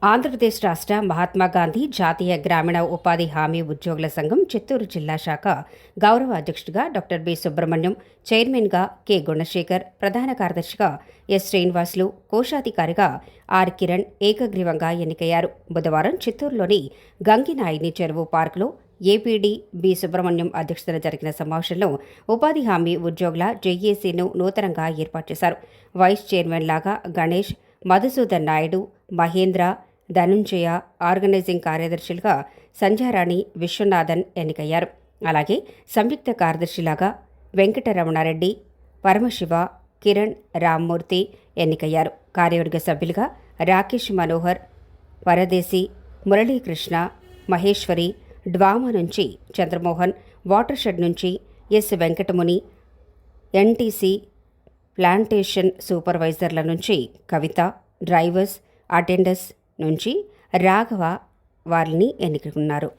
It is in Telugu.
ఆంధ్రప్రదేశ్ రాష్ట్ర మహాత్మాగాంధీ జాతీయ గ్రామీణ ఉపాధి హామీ ఉద్యోగుల సంఘం చిత్తూరు జిల్లా శాఖ గౌరవ అధ్యక్షుడిగా డాక్టర్ బి సుబ్రహ్మణ్యం, చైర్మన్గా కె గుణశేఖర్, ప్రధాన కార్యదర్శిగా ఎస్ శ్రీనివాసులు, కోశాధికారిగా ఆర్ కిరణ్ ఏకగ్రీవంగా ఎన్నికయ్యారు. బుధవారం చిత్తూరులోని గంగినాయిని చెరువు పార్కులో ఏపీడీ బి సుబ్రహ్మణ్యం అధ్యక్షతన జరిగిన సమావేశంలో ఉపాధి హామీ ఉద్యోగుల జేఏసీను నూతనంగా ఏర్పాటు చేశారు. వైస్ చైర్మన్లాగా గణేష్, మధుసూదన్ నాయుడు, మహేంద్ర, ధనుంజయ, ఆర్గనైజింగ్ కార్యదర్శులుగా సంధ్యారాణి, విశ్వనాథన్ ఎన్నికయ్యారు. అలాగే సంయుక్త కార్యదర్శిలాగా వెంకటరమణారెడ్డి, పరమశివ, కిరణ్, రామ్మూర్తి ఎన్నికయ్యారు. కార్యవర్గ సభ్యులుగా రాకేష్ మనోహర్, పరదేశి, మురళీకృష్ణ, మహేశ్వరి, డ్వామా నుంచి చంద్రమోహన్, వాటర్ షెడ్ నుంచి ఎస్ వెంకటముని, ఎన్టీసీ ప్లాంటేషన్ సూపర్వైజర్ల నుంచి కవిత, డ్రైవర్స్, అటెండర్స్ నుంచి రాఘవ వారిని ఎన్నుకున్నారు.